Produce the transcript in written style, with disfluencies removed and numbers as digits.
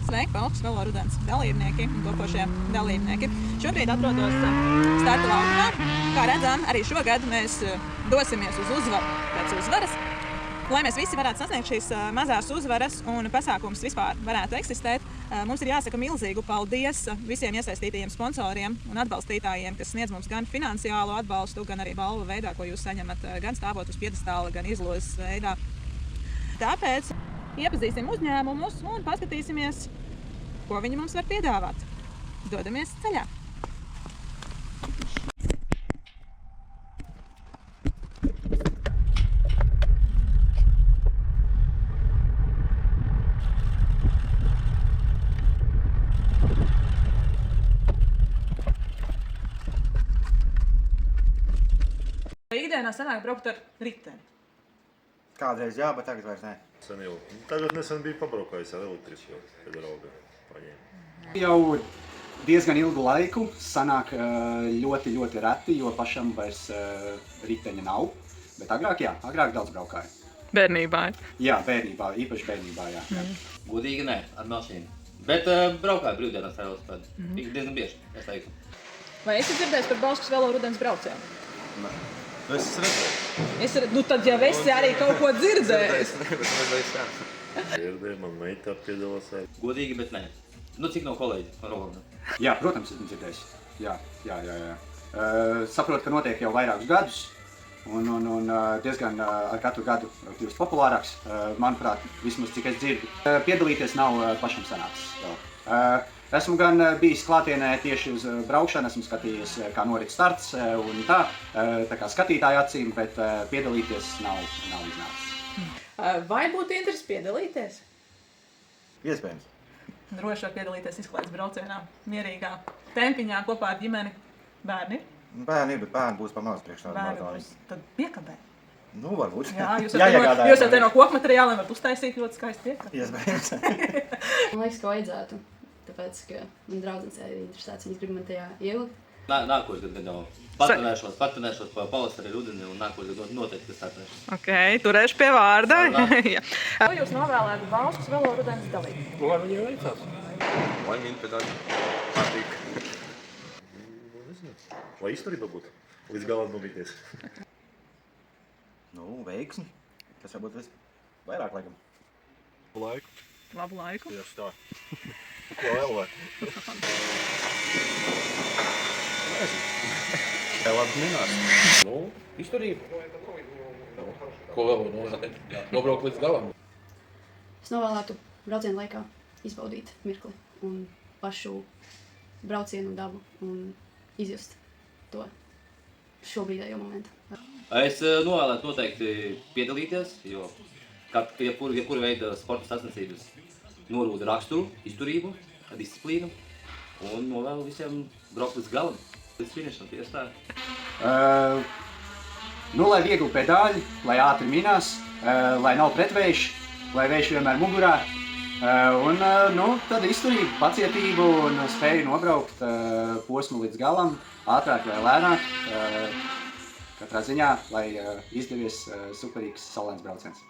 Sveiki, Baltijas Velo rudens dalībnieki un topošie dalībnieki. Šobrīd atrodos starta laukumā. Kā redzam, arī šogad mēs dosimies uz uzvaru pēc uzvaras. Lai mēs visi varētu sasniegt šīs mazās uzvaras un pasākums vispār varētu eksistēt, mums ir jāsaka milzīgu paldies visiem iesaistītajiem sponsoriem un atbalstītājiem, kas sniedz mums gan finansiālo atbalstu, gan arī balvu veidā, ko jūs saņemat gan stāvot uz piedestāla, gan izlozes veidā. Tāpēc iepazīsim uzņēmumus un paskatīsimies, ko viņi mums var piedāvāt. Dodamies ceļā! Ikdienā sanāk braukt ar riteni. Kādreiz jā, bet tagad vairs ne. Tagad nesen biju pabraukājis ar elektrisko, kad drauga paņēma. Jau diezgan ilgu laiku sanāk ļoti reti, jo pašam vairs riteņa nav. Bet agrāk jā, agrāk daudz braukāju. Bērnībā? Jā, bērnībā, īpaši bērnībā, jā. Godīgi nē, ar mašīnu. Bet braukāju brīvdienās ar velosipēdu. Diezgan bieži, es teiktu. Vai esi dzirdējis par Baltijas Velo rudens braucienu? Nē. Es redzēju. Nu tad jau esi arī kaut ko dzirdējis. Dzirdēju, man meita piedalās. Godīgi, bet nē. Nu, cik no kolēģi? Jā, protams, esmu dzirdējis. Jā. Saprotu, ka notiek jau vairākus gadus. Un diezgan ar katru gadu kļūst populārāks. Manuprāt, vismaz cik es dzirdu. Piedalīties nav pašam sanācis. Esmu gan bijis klātienē tieši uz braukšanu, esmu skatījies, kā norit starts un tā kā skatītāju acīm, bet piedalīties nav iznācis. Vai būtu interesi piedalīties? Iespējams. Droši var piedalīties izklaides braucienā, mierīgā tempiņā kopā ar ģimeni. Bērni? Bērni ir, bet bērni būs pa maz priekš tādu maratonu. Tad piekabē. Nu, varbūt. Jā, jūs jau te no koku materiāliem varat uztaisīt ļoti skaisti piekabē. Iespējams. Man liekas, ka vajadzētu. Tāpēc, ka man draudzenes ir interesēts, viņas grib man tajā ielikt. Nākošais gadu jau patrenēšos pa pavasari rudeni un nākošais gadu noteikti, ka startēšu. Ok, turēšu pie vārda. Ko jūs novēlētu Baltijas Velo rudens dalībniekiem? Lai viņi veicās. Lai viņi pedāļi patīk. Lai izturība būtu. Līdz galam nobīties. Nu, veiksmi. Tas jau būtu vairāk laikam. Laiku. Labu laiku. Tieši tā. Ko vēl vai? Tā labi minās. Nu, izturība. Ko vēl nobraukt līdz galam? Es novēlētu braucienu laikā izbaudīt mirkli un pašu braucienu dabu un izjust to šobrīdējo momentu. Es novēlētu noteikti piedalīties, jo jebkura veida sporta sacensības norūda raksturu, izturību, disciplīnu un novēlu visiem braukt līdz galam, līdz finišam, tieši tā. Lai viegli pedāļi, lai ātri minās, lai nav pretvējš, lai vējš vienmēr mugurā. Tad izturību, pacietību un spēju nobraukt posmu līdz galam, ātrāk vai lēnāk. Katrā ziņā, lai izdevies superīgs saulains brauciens.